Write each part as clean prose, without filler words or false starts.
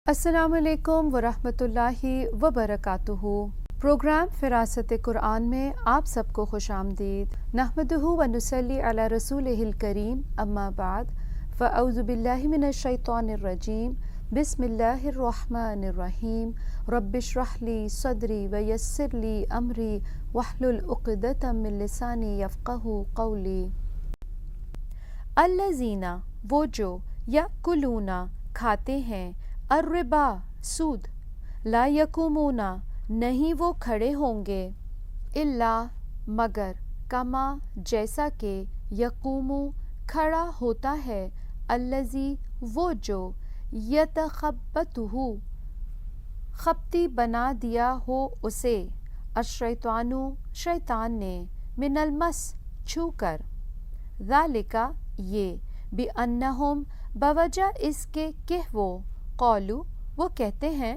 السلام علیکم ورحمۃ اللہ وبرکاتہ۔ پروگرام فراست قرآن میں آپ سب کو خوش آمدید۔ نحمدہ و نصلی علی رسولہ الکریم، اما بعد فاعوذ باللہ من الشیطان الرجیم، بسم اللہ الرحمن الرحیم۔ رب اشرح لی صدری ویسر لی امری واحلل عقدۃ من لسانی یفقہوا قولی۔ الذین، وہ جو یأکلون کھاتے ہیں، الربا سود، لا یقومون نہیں وہ کھڑے ہوں گے، الا مگر، کما جیسا کہ، یقوم کھڑا ہوتا ہے، الذی وہ جو، یتخبطہ خپتی بنا دیا ہو اسے، الشیطان شیطان نے، من المس چھو کر، ذالک یہ، بانہم بوجہ اس کے کہ وہ، قولو وہ کہتے ہیں،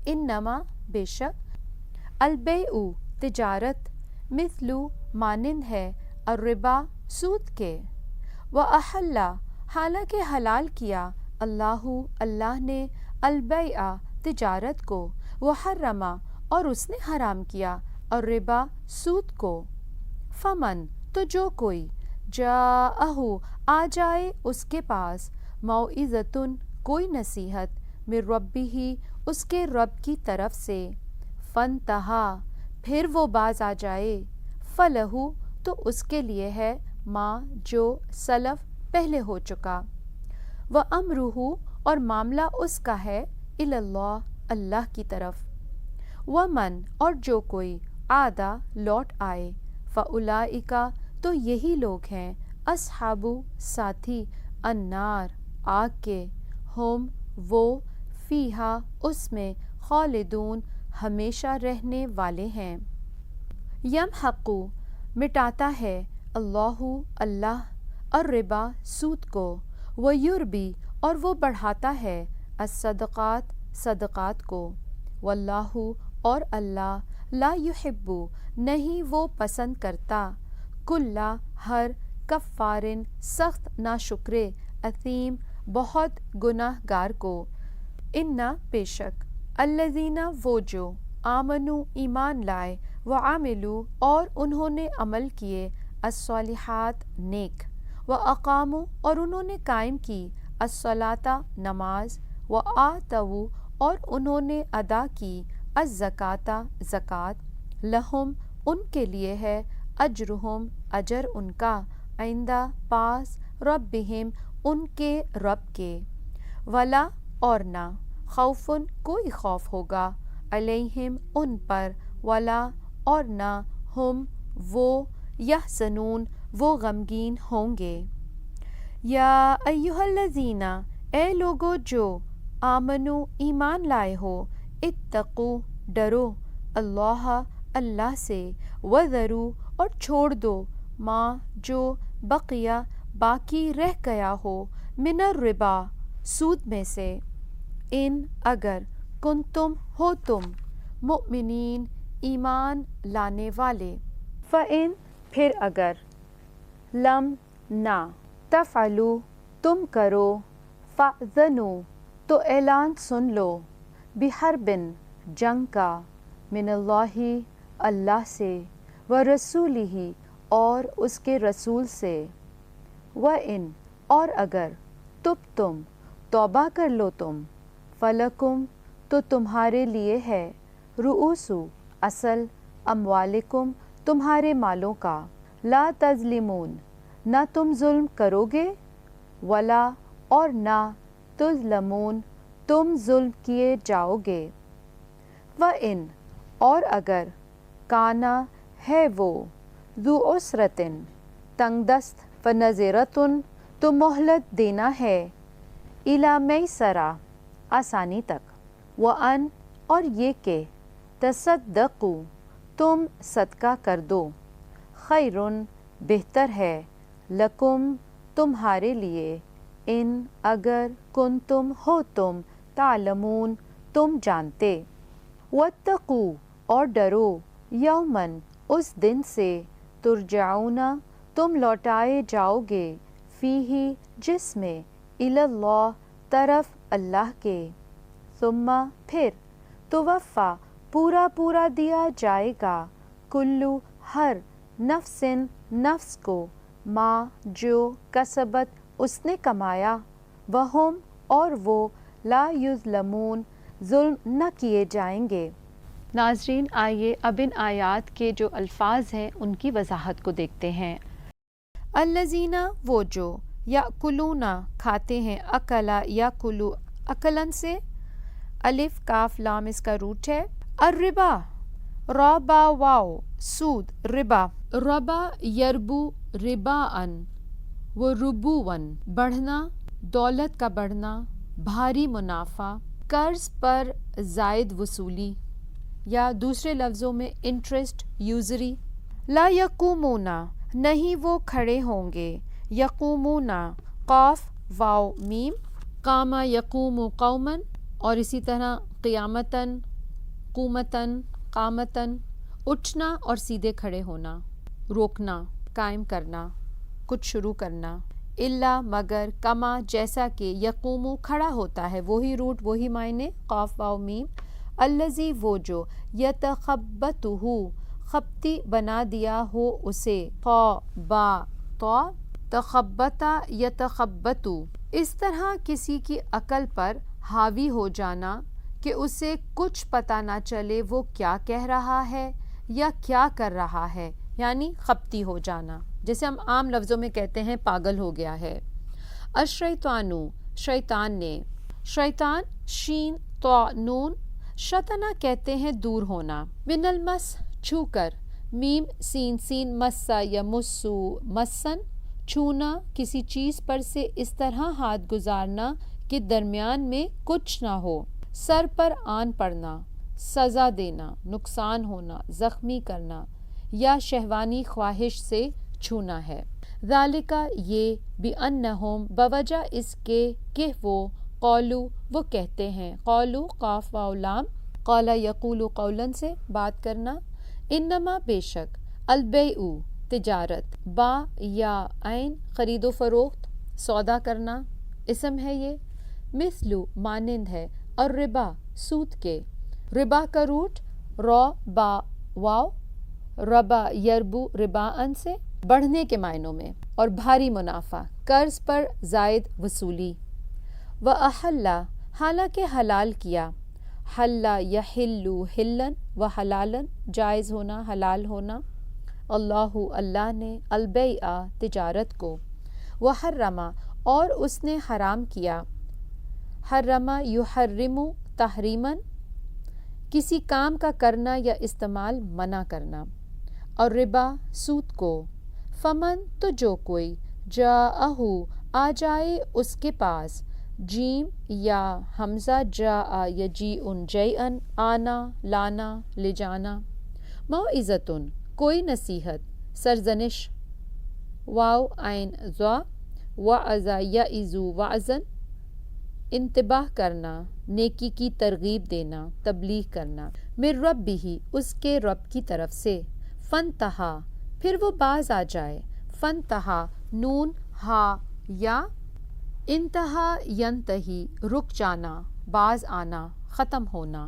انما بے شک، البیع تجارت، مثل مانند ہے، الربا سود کے، واحل حالانکہ حلال کیا، اللہ نے، البیع تجارت کو، وحرم اور اس نے حرام کیا، الربا سود کو، فمن تو جو کوئی، جاءہ آ جائے اس کے پاس، موعظۃ کوئی نصیحت، من ربہ اس کے رب کی طرف سے، فانتہا پھر وہ باز آ جائے، فلہ تو اس کے لیے ہے، ما جو سلف پہلے ہو چکا، وامرہ اور معاملہ اس کا ہے، الی اللہ اللہ کی طرف، ومن اور جو کوئی، عادا لوٹ آئے، فاولئک تو یہی لوگ ہیں، اصحاب ساتھی، النار آگ کے، ہم وہ، فیہا اس میں، خالدون ہمیشہ رہنے والے ہیں۔ یمحق مٹاتا ہے، اللہ الربا سود کو، ویربی اور وہ بڑھاتا ہے، الصدقات صدقات کو، واللہ اور اللہ، لا یحب نہیں وہ پسند کرتا، کل ہر، کفارن سخت ناشکرے، اثیم بہت گناہ گار کو، انا بے شک، الذین وہ جو، آمنوا ایمان لائے، وعملوا اور انہوں نے عمل کیے، الصالحات نیک، واقاموا اور انہوں نے قائم کی، الصلاۃ نماز، وآتوا اور انہوں نے ادا کی، الزکوٰۃ زکوٰۃ، لہم ان کے لیے ہے، اجرہم اجر ان کا، عند پاس، ربہم ان کے رب کے، ولا اور نہ، خوف کوئی خوف ہوگا، علیہم ان پر، ولا اور نہ، ہم وہ، یحزنون وہ غمگین ہوں گے۔ یا ایھا الذین اے لوگو جو، آمنو ایمان لائے ہو، اتقوا ڈرو، اللہ سے، وذروا اور چھوڑ دو، ما جو، بقیہ باقی رہ گیا ہو، من الربا سود میں سے، ان اگر، کنتم ہو تم، مؤمنین ایمان لانے والے، فإن پھر اگر، لم نہ، تفعلوا تم کرو، فأذنوا تو اعلان سن لو، بحرب جنگ کا، من اللہ سے، ورسولہ اور اس کے رسول سے، وإن اور اگر، تبتم توبہ کر لو تم، فلکم تو تمہارے لیے ہے، رؤوس اصل، اموالکم تمہارے مالوں کا، لا تظلمون نہ تم ظلم کرو گے، ولا اور نہ، تظلمون تم ظلم کیے جاؤ گے، وإن اور اگر، کانا ہے وہ، ذو عسرۃ تنگ دست، فنظرۃ تو مہلت دینا ہے، الی میسرہ آسانی تک، وان اور یہ کہ، تصدقوا تم صدقہ کر دو، خیر بہتر ہے، لکم تمہارے لیے، ان اگر، کنتم ہو تم، تعلمون تم جانتے، واتقوا اور ڈرو، یومن اس دن سے، ترجعون تم لوٹائے جاؤ گے، فیہ جس میں، الی اللہ طرف اللہ کے، ثم پھر توفا پورا پورا دیا جائے گا کلو ہر نفسن نفس کو ما جو کسبت اس نے کمایا وہم اور وہ لا یظلمون ظلم نہ کیے جائیں گے۔ ناظرین آئیے اب ان آیات کے جو الفاظ ہیں ان کی وضاحت کو دیکھتے ہیں۔ الذین وہ جو یاکلون کھاتے ہیں اکلا یاکلو اکلن سے الف کاف لام اس کا روٹ ہے۔ الربا را با واو سود ربا ربا یربو ربا ان و ربوون بڑھنا دولت کا بڑھنا بھاری منافع قرض پر زائد وصولی یا دوسرے لفظوں میں انٹرسٹ یوزری۔ لا یقومون نہیں وہ کھڑے ہوں گے یقومون قاف واو میم قام یقوم قومن اور اسی طرح قیامتن قومتن قامتن اٹھنا اور سیدھے کھڑے ہونا روکنا قائم کرنا کچھ شروع کرنا الا مگر کما جیسا کہ یقوم کھڑا ہوتا ہے وہی روٹ وہی معنی قاف واو میم الذی وہ جو یتخبطہ خبتی بنا دیا ہو اسے قا با طا تخبطہ یتخبطو اس طرح کسی کی عقل پر حاوی ہو جانا کہ اسے کچھ پتہ نہ چلے وہ کیا کہہ رہا ہے یا کیا کر رہا ہے یعنی خبتی ہو جانا جیسے ہم عام لفظوں میں کہتے ہیں پاگل ہو گیا ہے۔ الشیطانو شیطان نے شیطان شین طا نون شطنا کہتے ہیں دور ہونا من المس چھو کر میم سین سین مسا یا مسو مسن چھونا کسی چیز پر سے اس طرح ہاتھ گزارنا کہ درمیان میں کچھ نہ ہو سر پر آن پڑنا سزا دینا نقصان ہونا زخمی کرنا یا شہوانی خواہش سے چھونا ہے۔ ذالکہ یہ بِأَنَّهُمْ بوجہ اس کے کہ وہ قولو وہ کہتے ہیں قولو قاف واو لام قال یقول قولاً سے بات کرنا انما بے شک البیع تجارت با یا عین خرید و فروخت سودا کرنا اسم ہے یہ مثلو مانند ہے اور ربا سود کے ربا کا روٹ را با واو ربا یربو ربا ان سے بڑھنے کے معنوں میں اور بھاری منافع قرض پر زائد وصولی وَأَحَلَّ حالانکہ حلال کیا حل یحلو حلن و حلالن جائز ہونا حلال ہونا اللہ اللہ نے البیع تجارت کو وحرم اور اس نے حرام کیا حرم یحرم تحریما کسی کام کا کرنا یا استعمال منع کرنا اور ربا سود کو فمن تو جو کوئی جاءہو آ جائے اس کے پاس جیم یا حمزہ جاء یجیء جیئن آنا لانا لے جانا موعظۃ کوئی نصیحت سرزنش واو عین ذا وعظ یعظ وعظا انتباہ کرنا نیکی کی ترغیب دینا تبلیغ کرنا من ربہ اس کے رب کی طرف سے فانتہا پھر وہ باز آ جائے فانتہا نون ہا یا انتہا ینتہی رک جانا باز آنا ختم ہونا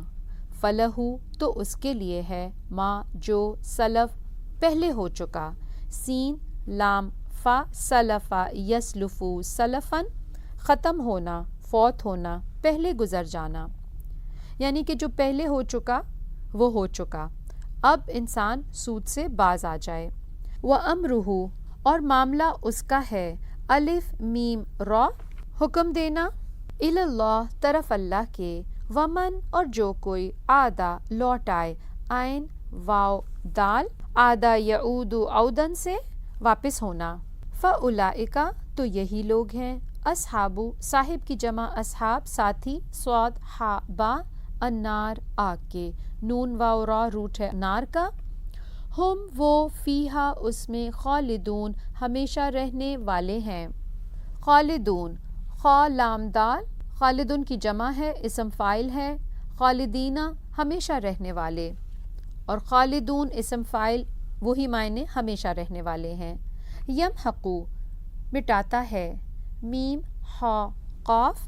فلہو تو اس کے لیے ہے ما جو سلف پہلے ہو چکا سین لام فا سلفا یسلفو سلفن ختم ہونا فوت ہونا پہلے گزر جانا یعنی کہ جو پہلے ہو چکا وہ ہو چکا اب انسان سود سے باز آ جائے وَأَمْرُهُ اور معاملہ اس کا ہے الف میم را حکم دینا الی اللہ طرف اللہ کے ومن اور جو کوئی آدا لوٹائے عین واو دال آدا یعود عودن سے واپس ہونا فَأُولَئِكَ تو یہی لوگ ہیں اصحابو صاحب کی جمع اصحاب ساتھی صاد ہا با النار آگ کے نون واو را روٹ ہے نار کا ہم وہ فیہا اس میں خالدون ہمیشہ رہنے والے ہیں خالدون خا لام دال خالدون کی جمع ہے اسم فاعل ہے خالدینہ ہمیشہ رہنے والے اور خالدون اسم فاعل وہی معنی ہمیشہ رہنے والے ہیں یمحقو مٹاتا ہے میم ہا قاف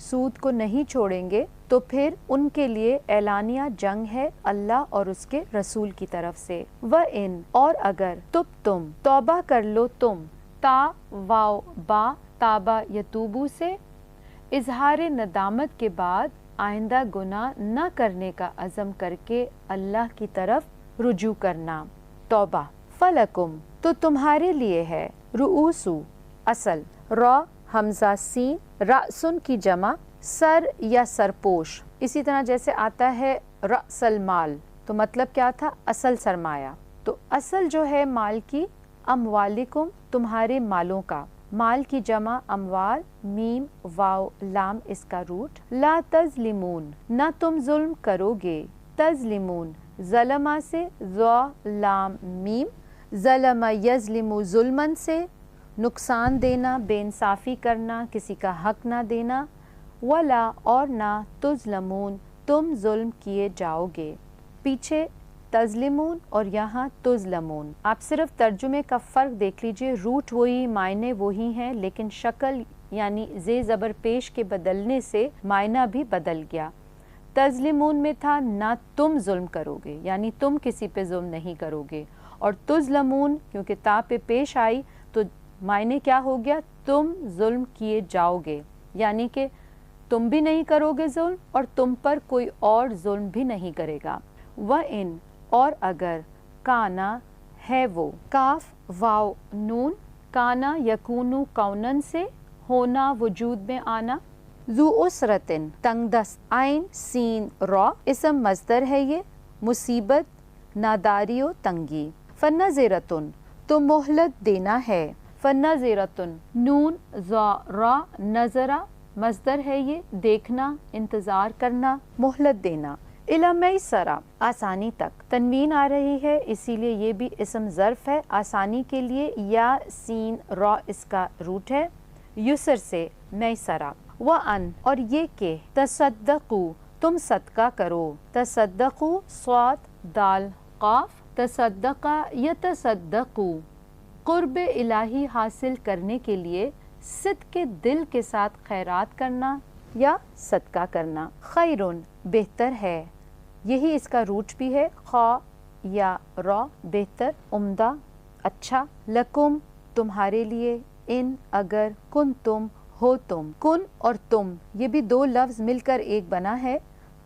سود کو نہیں چھوڑیں گے تو پھر ان کے لیے اعلانیہ جنگ ہے اللہ اور اس کے رسول کی طرف سے۔ وَإِن اور اگر تم توبہ کر لو تم، تا واو با تابا یتوبو سے، اظہار ندامت کے بعد آئندہ گناہ نہ کرنے کا عزم کر کے اللہ کی طرف رجوع کرنا، توبہ۔ فلکم تو تمہارے لیے ہے، رؤوسو اصل، را حمزہ سین، رأسن کی جمع سر یا سرپوش، اسی طرح جیسے آتا ہے رأس المال تو مطلب کیا تھا؟ اصل سرمایہ۔ تو اصل جو ہے مال کی، اموالکم تمہارے مالوں کا، مال کی جمع اموال، میم واو لام اس کا روٹ، لا تظلمون نہ تم ظلم کرو گے، تظلمون ظلمہ سے ذو لام میم، ظلم یظلم ظلمن سے نقصان دینا، بے انصافی کرنا، کسی کا حق نہ دینا، ولا اور نہ تظلمون تم ظلم کیے جاؤ گے، پیچھے تظلمون اور یہاں تظلمون۔ آپ صرف ترجمے کا فرق دیکھ لیجئے، روٹ وہی، معنی وہی ہیں، لیکن شکل یعنی زے زبر پیش کے بدلنے سے معنی بھی بدل گیا۔ تظلمون میں تھا نہ تم ظلم کرو گے، یعنی تم کسی پہ ظلم نہیں کرو گے، اور تظلمون کیونکہ تا پہ پیش آئی تو معنی کیا ہو گیا؟ تم ظلم کیے جاؤ گے، یعنی کہ تم بھی نہیں کرو گے ظلم اور تم پر کوئی اور ظلم بھی نہیں کرے گا۔ وَإِن اور اگر کانا ہے وہ، کاف واو نون، کانا یکونو کونن سے ہونا وجود میں آنا، ذو اسرتن تنگ دست، عین سین را اسم مصدر ہے یہ، مصیبت ناداری و تنگی، فنظرتن تو مہلت دینا ہے، فنظرتن نون ذا را نظرہ مصدر ہے یہ، دیکھنا انتظار کرنا مہلت دینا، الی میسرہ آسانی تک، تنوین آ رہی ہے اسی لیے یہ بھی اسم ظرف ہے، آسانی کے لیے، یا سین را اس کا روٹ ہے، یسر سے میسرہ، وَأَن اور یہ کہ تصدقو تم صدقہ کرو، تصدقو صاد دال قاف، تصدقہ یتصدقو قرب الہی حاصل کرنے کے لیے صدق کے دل کے ساتھ خیرات کرنا یا صدقہ کرنا، خیرن بہتر ہے، یہی اس کا روٹ بھی ہے، خا یا را بہتر، عمدہ، اچھا، لکم تمہارے لیے، ان اگر کن تم ہو تم، کن اور تم یہ بھی دو لفظ مل کر ایک بنا ہے،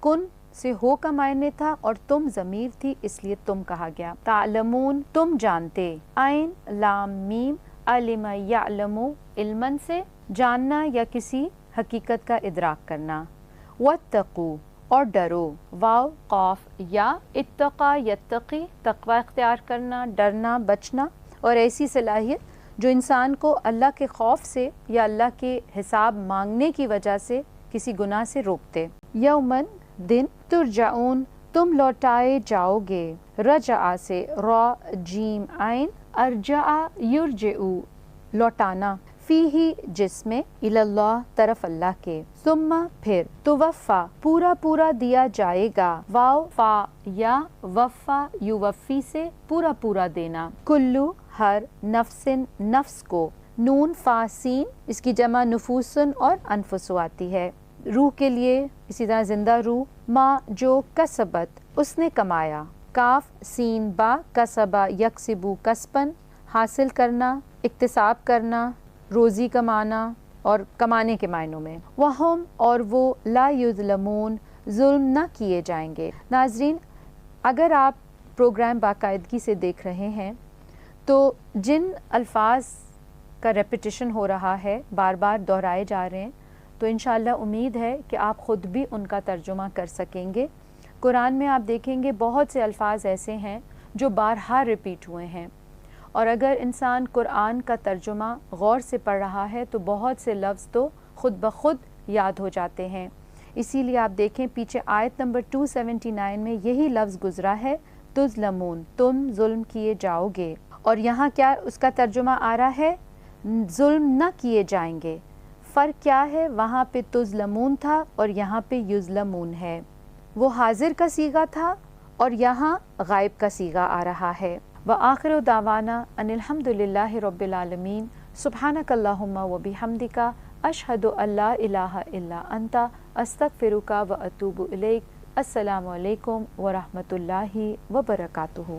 کن سے ہو کا معنی تھا اور تم ضمیر تھی اس لیے تم کہا گیا، تعلمون تم جانتے، عین لام میم، علم یعلم علمن سے جاننا یا کسی حقیقت کا ادراک کرنا، واتقوا اور ڈرو، واو قاف یا اتقا یتقی تقوی اختیار کرنا، ڈرنا بچنا، اور ایسی صلاحیت جو انسان کو اللہ کے خوف سے یا اللہ کے حساب مانگنے کی وجہ سے کسی گناہ سے روکتے، یومن دن، ترجعون تم لوٹائے جاؤ گے، رجع سے را جیم عین، ارجع یرجعو لوٹانا، فیہی جس میں، اللہ طرف اللہ کے، ثم پھر، توفا پورا پورا دیا جائے گا، واو فا یا وفا یوفی سے پورا پورا دینا، کلو ہر نفسن نفس کو، نون فا سین اس کی جمع نفوسن اور انفسو آتی ہے، روح کے لیے، اسی طرح زندہ روح، ما جو کسبت اس نے کمایا، کاف سین با کسبا یکسبو کسبن حاصل کرنا، اکتساب کرنا، روزی کمانا اور کمانے کے معنوں میں، وہم اور وہ لا یظلمون ظلم نہ کیے جائیں گے۔ ناظرین اگر آپ پروگرام باقاعدگی سے دیکھ رہے ہیں تو جن الفاظ کا ریپیٹیشن ہو رہا ہے، بار بار دہرائے جا رہے ہیں، تو انشاءاللہ امید ہے کہ آپ خود بھی ان کا ترجمہ کر سکیں گے۔ قرآن میں آپ دیکھیں گے بہت سے الفاظ ایسے ہیں جو بارہا ریپیٹ ہوئے ہیں، اور اگر انسان قرآن کا ترجمہ غور سے پڑھ رہا ہے تو بہت سے لفظ تو خود بخود یاد ہو جاتے ہیں۔ اسی لیے آپ دیکھیں پیچھے آیت نمبر 279 میں یہی لفظ گزرا ہے، تظلمون تم ظلم کیے جاؤ گے، اور یہاں کیا اس کا ترجمہ آ رہا ہے؟ ظلم نہ کیے جائیں گے۔ فرق کیا ہے؟ وہاں پہ تظلمون تھا اور یہاں پہ یظلمون ہے، وہ حاضر کا صیغہ تھا اور یہاں غائب کا صیغہ آ رہا ہے۔ وآخر دعوانا ان الحمد للہ رب العالمین، سبحانک اللہم و بحمدک، اشہد ان لا الہ الا انت استغفرک و اتوب الیک۔ السلام علیکم ورحمۃ اللہ وبرکاتہ۔